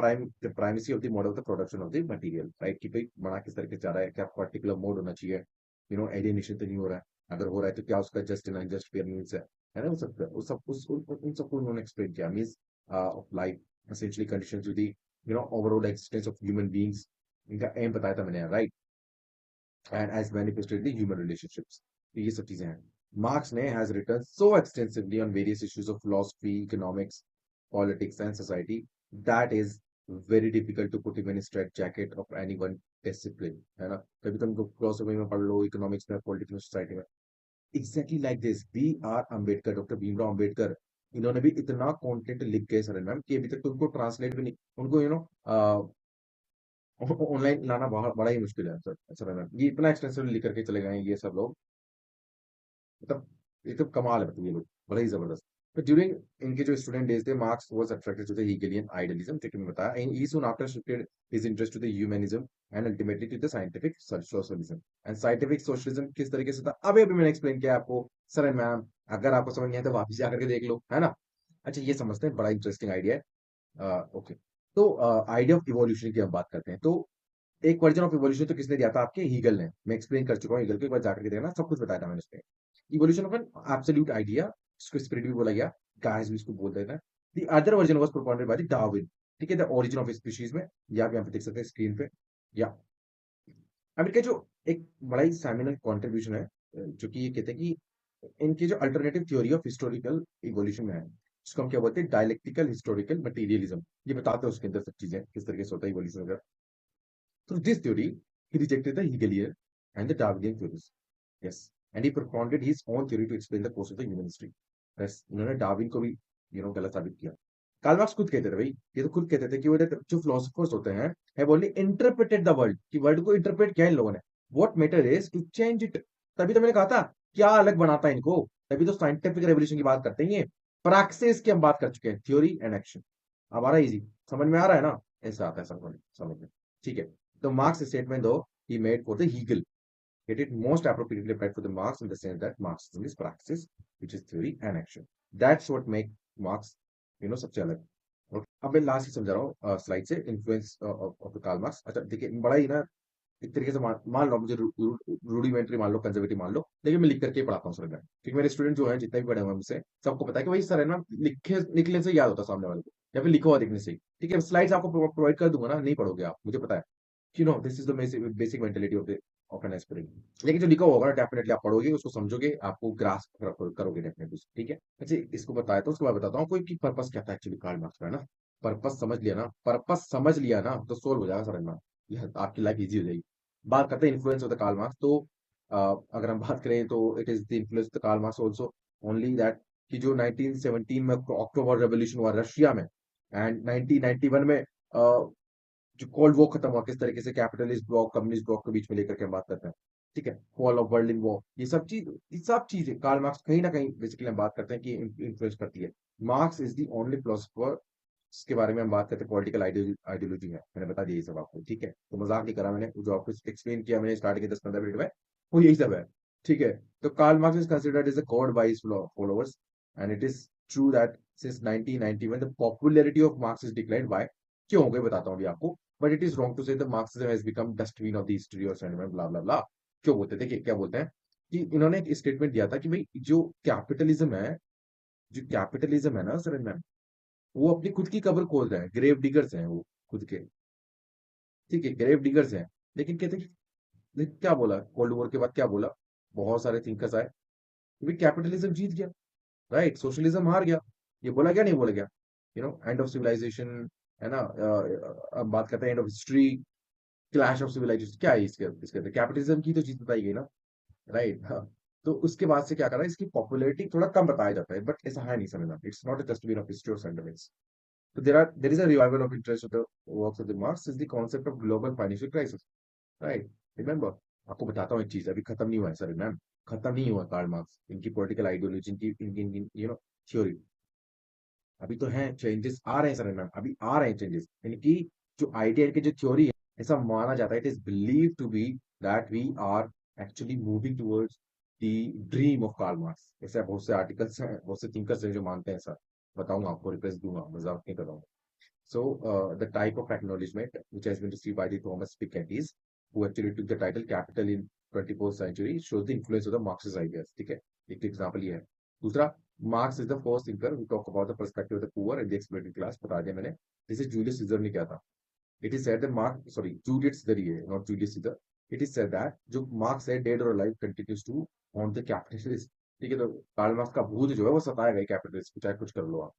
primacy of the mode of the production of the material, right, कि भाई बना किस तरीके से जा रहा है, क्या पर्टिकुलर मोड होना चाहिए, एलियनेशन तो नहीं हो रहा है, अगर हो रहा है तो क्या उसका just and unjust fair means है ना, उन सबको उन्होंने एक्सप्लेन किया, means of life essentially conditions with the overall existence of human beings, इनका एम बताया था मैंने, right, and as manifested the human relationships. तो ये सब चीजें हैं। मार्क्स ने has written so extensively on various issues of philosophy, economics, politics and society that is very difficult to put him in a straight jacket of any one discipline, है ना। कभी तुम फिलोसफी में पढ़ लो, इकोनॉमिक्स में, पॉलिटिक्स में, सोसाइटी में, exactly like this B R Ambedkar, doctor Bhimrao Ambedkar, इन्होंने भी इतना कंटेंट लिख के सर मैम कि अभी तक तो उनको ट्रांसलेट भी नहीं, उनको ऑनलाइन लाना बड़ा ही मुश्किल है सर, सर मैम, ये इतना एक्सटेंसिव लिख करके चले गए हैं ये सब लोग, मतलब ये तो कमाल है, मतलब ये लोग बड़ा ही जबरदस्त। तो ड्यूरिंग इनके जो स्टूडेंट डेज थे, Marx was attracted to the Hegelian idealism, जो कि मैंने बताया, and he soon after shifted his interest to the humanism and ultimately to the scientific socialism. And scientific socialism किस तरीके से था, अभी अभी मैंने एक्सप्लेन किया आपको सर एंड मैम, अगर आपको समझ नहीं आया तो वापस जाकर के देख लो, है ना। अच्छा, ये समझते हैं, बड़ा इंटरेस्टिंग आइडिया है। ओके, तो आइडिया ऑफ इवोल्यूशन की हम बात करते हैं, तो एक वर्जन ऑफ इवोल्यूशन तो किसने दिया था, आपके हीगल ने, मैं एक्सप्लेन कर चुका हूँ हीगल को, एक बार जाकर के देखना, सब कुछ बताया था मैंने उसमें। Evolution of an absolute idea, इसको स्पिरिट भी बोला गया, गाइस भी इसको बोल देते हैं। The other version was propounded by the Darwin, ठीक है, द ओरिजिन ऑफ स्पीशीज में, या आप यहाँ पे देख सकते हैं स्क्रीन पे, या अमेरिका जो एक बड़ा ही सेमिनल कॉन्ट्रीब्यूशन है, जो कि ये कहते हैं कि इनकी जो alternative theory of historical evolution में है, जिसको हम क्या बोलते हैं, डायलेक्टिकल हिस्टोरिकल मटेरियलिज्म, ये बताते हैं उसके अंदर सब चीजें किस तरीके से होता है इवोल्यूशन वगैरह। Through this theory, he rejected the Hegelian and the Darwinian theories. Yes, and he propounded his own theory to explain the course of the human history. Yes, उन्होंने डार्विन को भी गलत साबित किया। कार्ल मार्क्स खुद कहते थे भाई, ये तो खुद कहते थे कि वो जो फिलोसफर्स होते हैं, है ओनली इंटरप्रेटेड द वर्ल्ड, कि वर्ल्ड को इंटरप्रेट किया इन लोगों ने, what matter is to change it. तभी तो मैंने कहा था क्या अलग बनाता है इनको, तभी तो साइंटिफिक रेवोल्यूशन की बात करते हैं ये। प्रैक्टिस की हम बात कर चुके हैं, थ्योरी एंड एक्शन। हमारा इजी समझ में आ रहा है ना, ऐसा आता है समझ में, ठीक है। The Marx statement, though, he made for the Hegel. It is most appropriately applied for the Marx in the sense that Marxism is practice, which is theory and action. That's what make Marx, सबसे अलग। और अब मैं लास्ट ही समझा रहा हूँ स्लाइड से, influence of the Karl Marx. अच्छा देखिए, बड़ा ही ना एक तरीके से मान लो, मुझे रूडिमेंट्री मान लो, कंजर्वेटिव मान लो, लेकिन मैं लिख करके ही पढ़ाता हूँ सर मैं, क्योंकि मेरे स्टूडेंट जो है जितने भी पढ़े हुए हैं मुझसे, सबको पता है कि भाई सर है ना, लिखे निकलने से याद होता है सामने वाले को, या फिर लिखा हुआ देखने से ही, ठीक है। स्लाइड्स आपको प्रोवाइड कर दूंगा ना, नहीं पढ़ोगे आप, मुझे पता है, this is the basic mentality of an aspirant. लेकिन जो लिखा होगा डेफिनेटली आप पढ़ोगे, उसको समझोगे, आपको ग्रास्प करोगे डेफिनेटली, ठीक है। अच्छा, इसको बताया तो उसके बाद बताता हूँ कोई की पर्पस क्या था एक्चुअली कार्ल मार्क्स का, है ना। पर्पस समझ लिया ना तो सोल्व हो जाएगा समझना, आपकी लाइफ इजी हो जाएगी। बात करते हैं influence of the Karl Marx, तो अगर हम बात करें तो it is the influence the Karl Marx also only that, कि जो 1917 में अक्टूबर रेवोल्यूशन हुआ रशिया में, एंड 1991 में जो कोल्ड वॉर खत्म हुआ किस तरीके से कैपिटलिस्ट ब्लॉक कम्युनिस्ट ब्लॉक के बीच में लेकर के हम बात करते हैं, ठीक है, फॉल ऑफ बर्लिन वॉर, ये सब चीजें कार्ल मार्क्स कहीं ना कहीं बेसिकली हम बात करते हैं कि इन्फ्लुएंस करती है। Marks is the only philosopher इसके बारे में हम बात करते हैं, पॉलिटिकल आइडियोलॉजी है, मैंने बता दिया ये सब आपको, ठीक है, तो मजाक नहीं करा मैंने, जो आपको एक्सप्लेन किया मैंने स्टार्ट के 10-15 मिनट में, वो यही सब है, ठीक है। तो Karl Marx is considered as a god by his followers, and it is true that since 1991 the popularity of Marx is declined by, क्यों हो गए बताता हूँ अभी आपको, but it is wrong to say the Marxism has become dustbin of the history और सेंटिमेंट ब्ला ब्ला ब्ला। क्यों बोलते, देखिए क्या बोलते हैं कि इन्होंने एक स्टेटमेंट दिया था कि भाई जो कैपिटलिज्म है ना सर मैम, वो अपनी खुद की कब्र खोद रहे हैं, ग्रेव डिगर्स हैं वो खुद के, ठीक है, ग्रेव डिगर्स हैं। लेकिन कहते हैं लेकिन क्या बोला कोल्ड वॉर के बाद, क्या बोला, बहुत सारे थिंकर्स आए, कैपिटलिज्म जीत गया, राइट, सोशलिज्म हार गया, ये बोला क्या, नहीं बोला गया, एंड ऑफ सिविलाइजेशन, है ना, अब बात करते हैं end of history, clash of civilisation, क्या है इसके अंदर कैपिटलिज्म की तो जीत बताई गई ना, राइट, हाँ। तो उसके बाद से क्या करा, इसकी पॉपुलैरिटी थोड़ा कम बताया जाता है, बट ऐसा है नहीं समझना, it's not just been of history और sentiments. So there is a revival of interest of the works of the Marx is the concept of global financial crisis, right? Remember, आपको बताता हूँ एक चीज, अभी खत्म नहीं हुआ है सर मैम, खत्म नहीं हुआ कार्ल मार्क्स, इनकी पॉलिटिकल आइडियोलॉजी, इनकी थ्योरी, अभी तो है, चेंजेस आ रहे हैं सर मैम, अभी आ रहे हैं चेंजेस, इनकी जो आइडिया, इनकी जो थ्योरी है, ऐसा माना जाता है, it is believe to be that we are actually moving towards the dream of Karl Marx. ऐसे बहुत से आर्टिकल्स हैं, बहुत से थिंकर्स हैं जो मानते हैं सर, बताऊंगा आपको, रिप्लेस दूंगा, मजाक नहीं कर रहा हूँ। So, the type of acknowledgement which has been received by the Thomas Piketty, who actually took the title Capital in 21st century, shows the influence of the Marxist ideas. ठीक है, एक एग्जांपल ये है। दूसरा, marks is the first thinker who talk about the perspective of the poor and the exploited class, बता दिया मैंने। दिस इज जूलियस सीजर ने किया था। It is said that Mark sorry Julius Caesar, ये not Julius Caesar. It is said that जो मार्क्स है डेड और alive continues to haunt the capitalist, ठीक है, तो कार्ल मार्क्स का भूत जो है वो सताएगा कैपिटलिस्ट को, चाहे कुछ कर लो आप,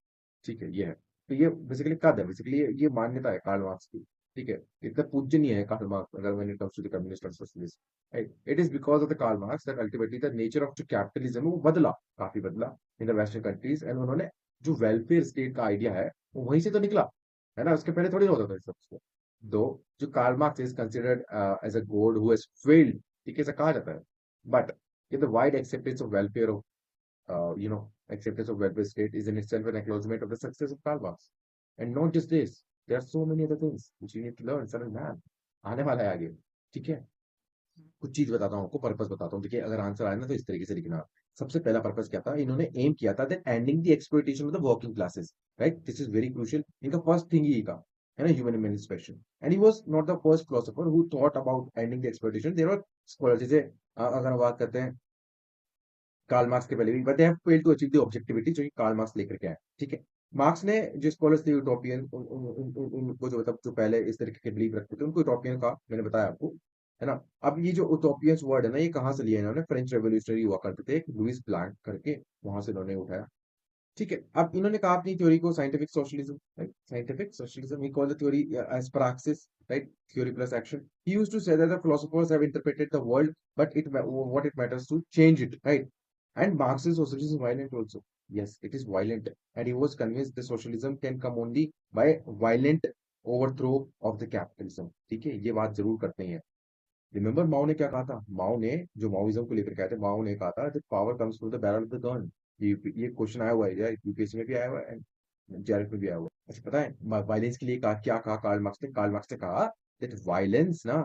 ठीक है, ये है। तो ये बेसिकली कद है, बेसिकली ये मान्यता है कार्ल मार्क्स की, ठीक है, इतना पूजनीय है कार्ल मार्क्स अगर when it comes to the communist और socialist, right. It is because of the Karl Marx that ultimately the nature of जो कैपिटलिज्म है वो बदला, काफी बदला in the western countries, and उन्होंने जो वेलफेयर स्टेट का आइडिया है वो वहीं से तो निकला, है ना, उसके पहले थोड़ी होता था इस सब, दो जो Karl Marx is considered as a god who has failed, ठीक है, ऐसा कहा जाता है, but in the wide acceptance of welfare of acceptance of welfare state is in itself an acknowledgement of the success of Karl Marx. And not just this, there are so many other things which you need to learn, sir man, आने वाला है आगे, ठीक है। कुछ चीज बताता हूँ आपको, पर्पस बताता हूँ, देखिए अगर आंसर आए ना तो इस तरीके से लिखना। सबसे पहला पर्पस क्या था, इन्होंने एम किया था that ending the exploitation of the working classes, right, this is very crucial, इनका फर्स्ट थिंग ही था, है ना, human emancipation, and he was not the first philosopher who thought about ending the exploitation, there were scholars, जैसे अगर हम बात करते हैं कार्ल मार्क्स के पहले भी, but they have failed to achieve the objectivity जो कि कार्ल मार्क्स लेकर के आए, ठीक है। मार्क्स ने जो स्कॉलर्स थे यूटोपियन, उनको जो मतलब जो पहले इस तरीके के बिलीव रखते थे उनको यूटोपियन का, मैंने बताया आपको, है ना। अब ये जो यूटोपियंस वर्ड है ना, ये कहाँ से लिया इन्होंने, फ्रेंच रेवोल्यूशनरी हुआ करते थे एक लुइस प्लांट करके, वहां से इन्होंने उठाया, ठीक है। अब इन्होंने कहा अपनी थ्योरी को scientific socialism, right, scientific socialism, he called the theory as praxis, right, theory plus action. He used to say that the philosophers have interpreted the world, but what it matters to change it, right? And Marxist socialism is violent also. Yes, it is violent, and he was convinced the socialism can come only by violent overthrow of the capitalism, ठीक है, ये बात जरूर करते हैं। रिमेंबर माओ ने क्या कहा था, माओ ने जो माओइज्म को लेकर कहा था, माओ ने कहा था that power comes from the barrel of the gun. ये क्वेश्चन आया हुआ है यार, यूपीएससी में भी आया हुआ है, जेआरएफ में भी आया हुआ है। अच्छा पता है वायलेंस के लिए कहा, क्या कहा कार्ल मार्क्स ने, कार्ल मार्क्स ने कहा दैट वायलेंस ना,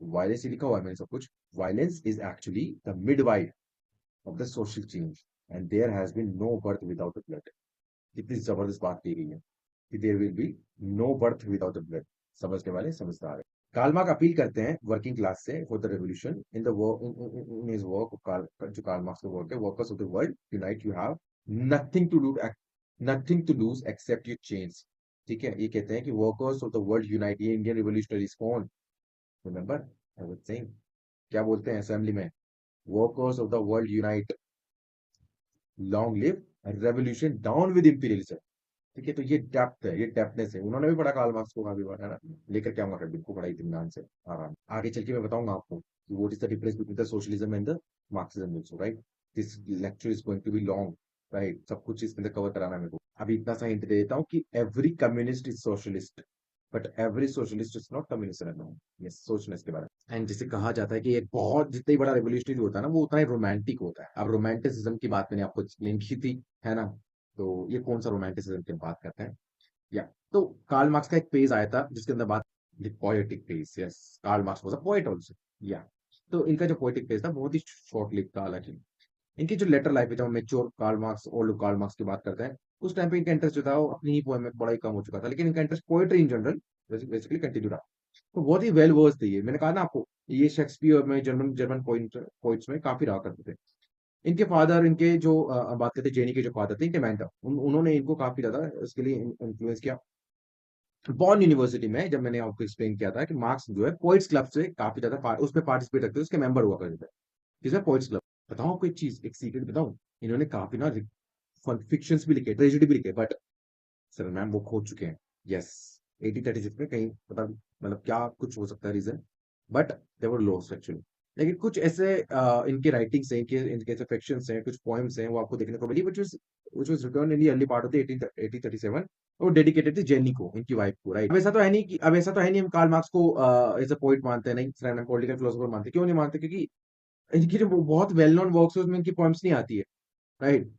वायलेंस ही लिखा हुआ है मैंने सब कुछ, violence is actually the midwife of the social change, and there has been no birth without the blood. कितनी जबरदस्त बात की गई है कि there will be no birth without the blood, समझने वाले समझदार है। कार्ल मार्क्स अपील करते हैं वर्किंग क्लास से for the revolution in the in his work, जो कार्ल मार्क्स का वर्क है, workers of the world unite, you have nothing to do, nothing to lose except your change, ठीक है। ये कहते हैं कि workers of the world unite, ये इंडियन रिवोल्यूशनरीज कौन, रिमेंबर आई वाज सेइंग, क्या बोलते हैं असेंबली में, workers of the world unite, long live revolution, down with imperialism, ठीक है। तो ये डेप्थ है, ये डेप्थनेस है, उन्होंने भी पढ़ा कार्ल मार्क्स को काफी बार, है ना, लेकर के आऊंगा बिल्कुल बड़ा इत्मीनान से, आराम आगे चल के मैं बताऊंगा आपको कि what is the difference between the socialism and the Marxism also, right. This lecture is going to be long, right, सब कुछ इसके अंदर कवर कराना है मेरे को। अभी इतना सा हिंट दे देता हूँ कि every communist is socialist, but every socialist is not communist. ये सोचना इसके बारे में। एंड जिसे कहा जाता है कि एक बहुत जितना ही बड़ा रेवोल्यूशनरी होता है ना, वो उतना ही रोमांटिक होता है। अब रोमांटिसिज्म की बात मैंने आपको एक्सप्लेन की थी, है ना? तो ये कौन सा रोमांटिसिज्म की बात करते हैं? या तो कार्ल मार्क्स का एक पेज आया था जिसके अंदर बात, poetic page, yes, Karl Marx was a poet also. या तो इनका जो पोएटिक पेज था बहुत ही शॉर्ट लिव था। हालांकि इनकी जो लेटर लाइफ है, जब mature Karl Marx, old Karl Marx की बात करते हैं, उस टाइम पे इनका इंटरेस्ट जो था वो अपनी ही पोएम में बड़ा ही कम हो चुका था, लेकिन इनका interest poetry in general basically continue रहा। तो बहुत ही वेल वर्स थे ये, मैंने कहा ना आपको, ये शेक्सपियर में, जर्मन जर्मन पोइट्स में काफी रहा करते थे। इनके फादर, इनके जो बात करते हैं जेनी के जो फादर थे, इनके मैन था, उन्होंने इनको काफी ज्यादा इसके लिए इन्फ्लुएंस किया। बॉर्न यूनिवर्सिटी में जब मैंने आपको एक्सप्लेन किया था कि मार्क्स जो है पोइट्स क्लब से काफी ज्यादा उसमें पार्टिसिपेट करते थे, उसके मेंबर हुआ करते थे, जिसमें पोइट्स क्लब। बताऊं आपको एक चीज, एक सीक्रेट बताऊं, इन्होंने काफी ना फिक्शंस भी लिखे, ट्रेजेडी भी लिखे, बट सर मैम वो खो चुके हैं। यस, 1836 में कहीं पता, मतलब क्या कुछ हो सकता है reason, but they were lost actually. लेकिन कुछ ऐसे इनके राइटिंग्स हैं, इनके इनके ऐसे फिक्शंस हैं, कुछ पोएम्स हैं, वो आपको देखने को मिली, which was written in the early part of the 1837, और डेडिकेटेड थी जेनी को, इनकी वाइफ को, राइट? अब ऐसा तो है नहीं हम कार्ल मार्क्स को एज अ पोइट मानते हैं, नहीं सर, हम पॉलिटिकल फिलोसोफर मानते हैं। क्यों नहीं मानते? क्योंकि इनकी जो बहुत वेल नोन वर्क्स है उसमें इनकी पोएम्स नहीं आती है, राइट?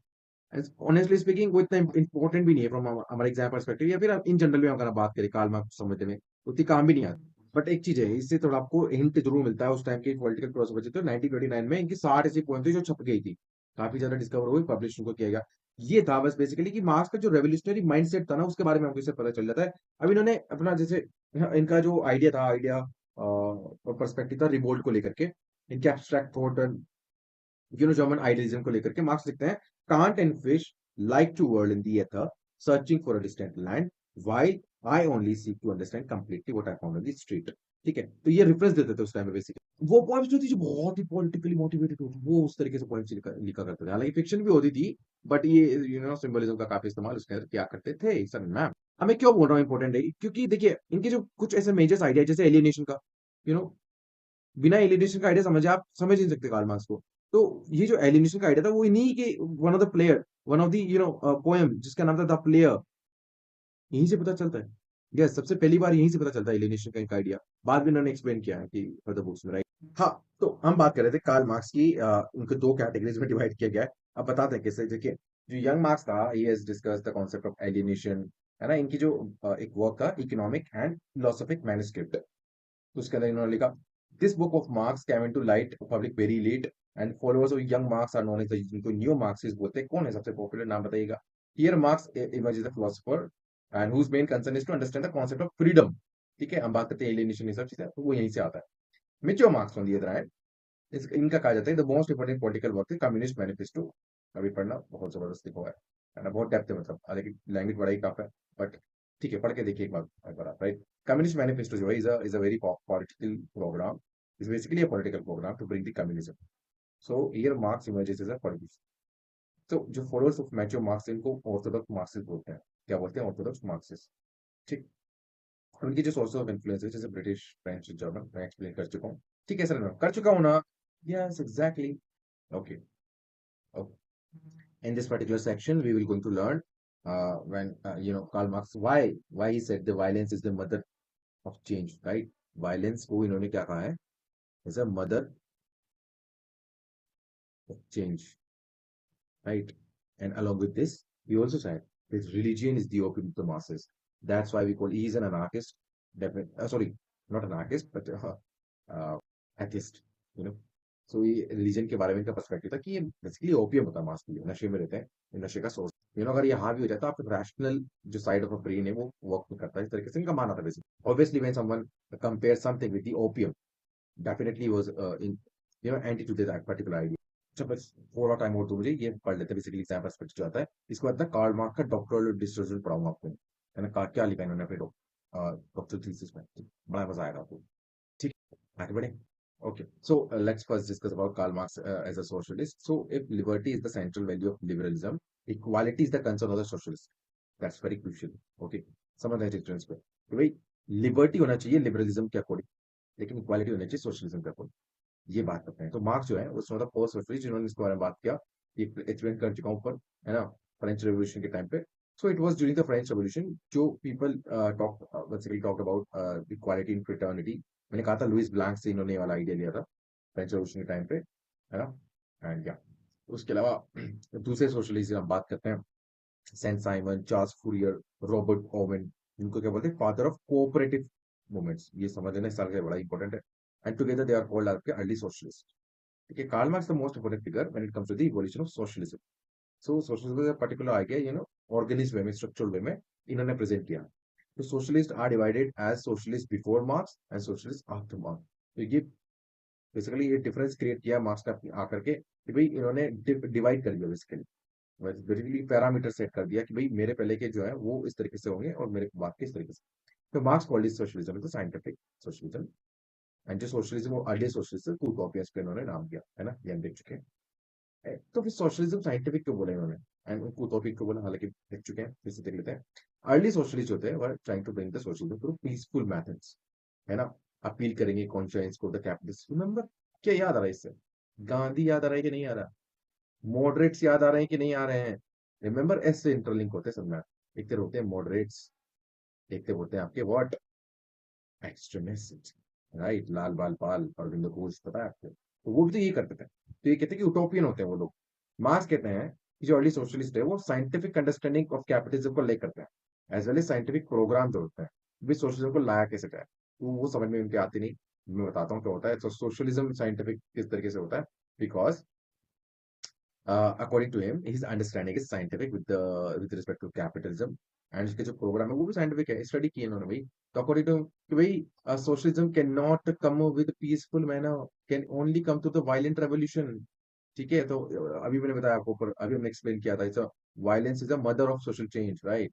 ऑनेस्टली स्पीकिंग वो इतना इंपॉर्टेंट भी नहीं है फ्रॉम हमारे एग्जाम परस्पेक्टिव, या फिर इन जनरल में अगर आप बात करें कार्ल मार्क्स समझने में उतनी काम भी नहीं आती। बट एक चीज है, इससे थोड़ा आपको हिंट जरूर मिलता है। उस टाइम के पॉलिटिकल फिलोसफर थे, 1929 में इनकी 60 ऐसी पोएम थी जो छप गई थी, काफी ज्यादा डिस्कवर हुई, पब्लिश उनको किया गया। ये था बस बेसिकली कि मार्क्स का जो रेवोल्यूशनरी माइंडसेट था ना, उसके बारे में हमको इससे पता चल जाता है। अब इन्होंने अपना जैसे इनका जो आइडिया और पर्सपेक्टिव था रिवोल्ट को लेकर के, इनके एब्स्ट्रैक्ट थॉट, जर्मन आइडियलिज्म को लेकर के मार्क्स लिखते हैं, Kant and fish like to world in the ether, searching for a distant land, while I only seek to understand completely what I found on the street. ठीक है, तो ये रेफरेंस देते थे उस टाइम में बेसिकली। वो पोएम्स जो थी जो बहुत ही पॉलिटिकली मोटिवेटेड होती, वो उस तरीके से पोएम्स लिखा करते थे। हालांकि फिक्शन भी होती थी, बट ये सिंबलिज्म का काफी इस्तेमाल उसके अंदर किया करते थे। सर मैम, मैं क्यों बोल रहा हूँ इंपॉर्टेंट है, क्योंकि देखिए इनके जो कुछ ऐसे मेजर्स आइडिया, जैसे एलियनेशन का, यू नो बिना एलिनेशन का आइडिया समझे आप समझ नहीं सकते कार्ल मार्क्स को। तो ये जो एलिनेशन का आइडिया था वो इन्हीं के, one of the player, one of the poem जिसका नाम था द प्लेयर, यहीं से पता चलता है। यस, सबसे पहली बार यहीं से पता चलता है एलिनेशन का एक आइडिया। बाद में इन्होंने एक्सप्लेन किया है कि फर्दर बुक्स में, राइट? हाँ, तो हम बात कर रहे थे कार्ल मार्क्स की, उनको दो कैटेगरीज में डिवाइड किया गया है। अब बताते हैं कैसे। देखिए, जो यंग मार्क्स था, he has discuss the concept of alienation, है ना? इनकी जो एक वर्क था, इकोनॉमिक एंड फिलोसॉफिक मैन्युस्क्रिप्ट, तो उसके अंदर इन्होंने लिखा, this book of Marx came into light public very late, and followers of young Marx are known as the, जिनको न्यू मार्क्सिस्ट बोलते हैं। कौन है सबसे पॉपुलर, नाम बताइएगा? Here Marx emerge the philosopher and whose main concern is to understand the concept of freedom. ठीक है, हम बात करते हैं एलियनेशन, ये सब चीजें, तो वो यहीं से आता है। Mature marks on the other hand, इनका कहा जाता है the most important political work है कम्युनिस्ट मैनिफेस्टो। अभी पढ़ना बहुत जबरदस्त लिखा हुआ है ना? बहुत डेप्थ है, मतलब हालांकि लैंग्वेज बड़ा ही टफ है, बट ठीक है, पढ़ के देखिए एक बार आप, राइट? कम्युनिस्ट मैनिफेस्टो जो है is a very political program, is basically a political program to bring the communism. So here Marx emerges as a politics. तो जो फॉलोअर्स ऑफ मैच्योर मार्क्स, इनको ऑर्थोडॉक्स मार्क्सिस्ट बोलते हैं। क्या बोलते हैं? Orthodox Marxist. ठीक। उनकी जो सोर्स ऑफ इन्फ्लुएंस है, जैसे ब्रिटिश, फ्रेंच, जर्मन, मैं एक्सप्लेन कर चुका हूँ। ठीक है सर, मैं कर चुका हूँ ना? Yes, exactly. Okay, okay. In this particular section, we will going to learn when Karl Marx, why he said the violence is the mother of change, right? Violence को इन्होंने क्या कहा है? Is a mother of change, right? And along with this, he also said that religion is the opium of the masses. That's why we call he's an anarchist. Definitely, sorry, not anarchist, but atheist. You know, सो ये रिलीजन के बारे में इनका पर्सपेक्टिव था कि ये बेसिकली ओपियम होता है मास के लिए, नशे में रहते हैं, ये नशे का सोर्स। अगर ये हावी हो जाता है, आपका रैशनल जो साइड ऑफ अ ब्रेन है वो वर्क नहीं करता है, इस तरीके से इनका मानना था बेसिकली। Obviously when someone compare something with the opium, definitely was in anti to that particular idea. अच्छा, बस थोड़ा टाइम और तो मुझे ये पढ़ लेते हैं बेसिकली एग्जाम पर्सपेक्टिव जो आता है। इसके बाद ना कार्ल मार्क्स का डॉक्टरल डिस्कशन पढ़ाऊंगा आपको, है ना? क्या लिखा इन्होंने अपने डॉक्टर थीसिस में, बड़ा मजा आएगा आपको। ठीक, आगे बढ़े। Okay, so let's first discuss about Karl Marx as a socialist. So, if liberty is the central value of liberalism, equality is the concern of the socialist. That's very crucial. Okay, समझ रहे डिफरेंस पे कि भाई लिबर्टी होना चाहिए लिबरलिज्म के अकॉर्डिंग, लेकिन इक्वालिटी होना चाहिए सोशलिज्म के अकॉर्डिंग। ये बात करते हैं। तो मार्क्स जो है वो मतलब फर्स्ट सोशलिस्ट जिन्होंने इसके बारे में बात किया, ये एक्सप्लेन कर चुका हूँ ऊपर, है ना? फ्रेंच रेवोल्यूशन के टाइम पे So it was during the French Revolution जो people basically talked about equality in fraternity. मैंने कहा था लुइस ब्लैंक से इन्होंने ये वाला आइडिया लिया था फ्रेंच रेवोल्यूशन के टाइम पे, है ना? एंड या उसके अलावा दूसरे सोशलिस्ट हम बात करते हैं, Saint Simon, Charles Fourier, Robert Owen, इनको क्या बोलते हैं फादर ऑफ कोऑपरेटिव मूवमेंट्स, ये समझ लेना इस साल का बड़ा इंपॉर्टेंट है। And together they are called आपके अर्ली सोशलिस्ट। ठीक है, Karl Marx the most important figure when it comes to the evolution of socialism. So socialism का पर्टिकुलर आइडिया ऑर्गेनिज्म वे में, स्ट्रक्चरल वे में इन्होंने प्रेजेंट किया। तो socialist are divided as socialist before Marx and socialist after Marx. तो ये बेसिकली ये डिफरेंस क्रिएट किया मार्क्स ने आकर के कि भाई इन्होंने डिवाइड कर दिया बेसिकली, बेसिकली पैरामीटर सेट कर दिया कि भाई मेरे पहले के जो है वो इस तरीके से होंगे और मेरे बाद के इस तरीके से। तो मार्क्स कॉल्ड सोशलिज्म तो साइंटिफिक सोशलिज्म, एंड जो सोशलिज्म वो अर्ली सोशलिज्म टू कॉपीज पे इन्होंने नाम दिया, है ना? ये हम देख चुके हैं। तो फिर सोशलिज्म साइंटिफिक क्यों बोला इन्होंने एंड उनको टॉपिक क्यों बोला, हालांकि देख चुके हैं, फिर से देख लेते हैं। अर्ली सोशलिस्ट होते हैं were trying to bring the socialism through peaceful methods, है ना? अपील करेंगे कॉन्शियंस को, द कैपिटलिस्ट। रिमेंबर, क्या याद आ रहा है इससे? गांधी याद आ रहा है कि नहीं आ रहा? मॉडरेट्स याद आ रहे हैं कि नहीं आ रहे हैं? रिमेंबर, एस से इंटरलिंक होते हैं सब में। एक तो होते हैं मॉडरेट्स, एक तो होते हैं आपके व्हाट, एक्सट्रीमिस्ट, राइट? लाल बाल पाल और बिंदु घोष, पता है आपको? तो वो भी तो ये करते थे। तो ये कहते हैं कि यूटोपियन होते हैं वो लोग। मार्क्स कहते हैं कि जो अर्ली सोशलिस्ट है वो साइंटिफिक अंडरस्टैंडिंग ऑफ कैपिटलिज्म को लेकर करते हैं, as well as scientific program जो होते हैं भी सोशलिज्म को लाया कैसे जाए, तो वो समझ में उनके आती नहीं। मैं बताता हूँ क्या होता है। तो सोशलिज्म साइंटिफिक किस तरीके से होता है, because according to him, his understanding is scientific with respect to capitalism, and इसके जो प्रोग्राम है वो भी साइंटिफिक है, स्टडी की इन्होंने भाई। तो अकॉर्डिंग टू कि भाई socialism can not come with peaceful manner, can only come to the violent revolution. ठीक है, तो अभी मैंने बताया आपको, ऊपर अभी हमने एक्सप्लेन किया था, it's violence is the mother of social change, right?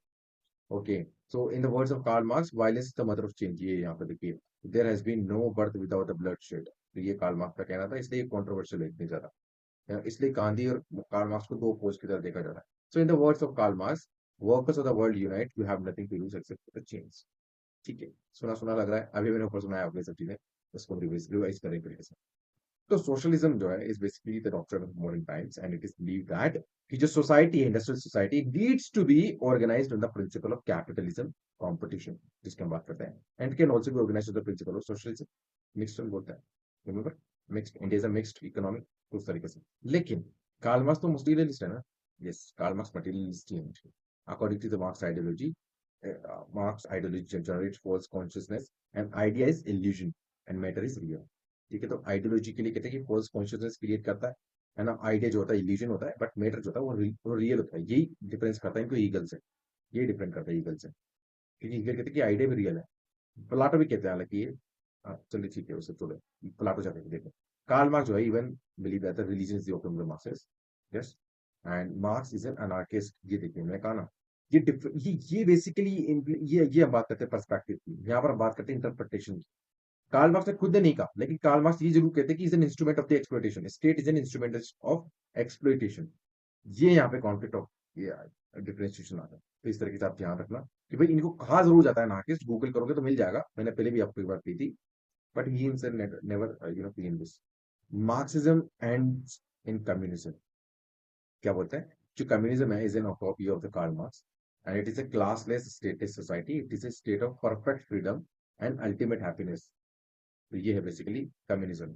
Okay, so in the words of Karl Marx, violence is the mother of change. ये यहाँ पे देखिए, there has been no birth without the blood shed. तो ये कार्ल मार्क्स का कहना था, इसलिए कॉन्ट्रोवर्शियल है इतनी ज्यादा, इसलिए गांधी और कार्ल मार्क्स को दो अपोज की तरह देखा जा रहा है। So in the words of Karl Marx, workers of the world unite, you have nothing to lose except the change. ठीक है, सुना सुना लग रहा है, अभी मैंने ऊपर सुनाया आपको ये सब चीजें, इसको रिवाइज करें तरीके से। तो सोशलिज्म जो है is basically the doctrine of modern times, and it is believe that कि जो सोसाइटी है, industrial society, needs to be organised on the principle of capitalism, competition, जिसकी हम बात करते हैं, and can also be organised on the principle of socialism. Mixed बोलते हैं, remember, mixed, India is a mixed economy, तो उस तरीके से। लेकिन कार्ल मार्क्स तो मटेरियलिस्ट है ना? यस, कार्ल मार्क्स मटेरियलिस्ट ही है। According to the Marx ideology, Marx ideology generates false consciousness and idea is illusion and matter is real. ठीक है, तो आइडियोलॉजी के लिए कहते हैं कि फॉल्स कॉन्शियसनेस क्रिएट करता है ना? आइडिया जो होता है इल्यूजन होता है, बट मैटर जो होता है वो रियल होता है। यही डिफरेंस करता है इनको ईगल से, यही डिफरेंट करता है ईगल से, क्योंकि ईगल कहते हैं कि आइडिया भी रियल है। प्लाटो भी कहते हैं हालांकि ये, चलिए ठीक है, उससे छोड़े, प्लाटो जाते हैं देखो। कार्ल मार्क्स जो है even believe that the religion is the opium of the masses, yes, and marks is an anarchist. ये देखिए मैंने कहा ना, ये बेसिकली ये हम बात करते हैं पर्सपेक्टिव की, यहाँ पर हम बात करते हैं इंटरप्रिटेशन की। कार्ल मार्क्स ने खुद ने नहीं कहा, लेकिन कार्ल मार्क्स ये जरूर कहते हैं कि is an instrument of the exploitation, state is an instrument of exploitation. ये यहाँ पे कॉन्फ्लिक्ट ऑफ ये डिफरेंशिएशन आता है। तो इस तरीके से आप ध्यान रखना कि भाई इनको कहा जरूर जाता है अनार्किस्ट, गूगल करोगे तो मिल जाएगा, मैंने पहले भी आपको एक बार की थी, but he himself never clean this. Marxism ends in communism. क्या बोलते हैं, जो कम्युनिज्म है is an copy of the Karl Marx, and it is a classless status society, it is a state of perfect freedom and ultimate happiness. तो ये है बेसिकली कम्युनिज्म।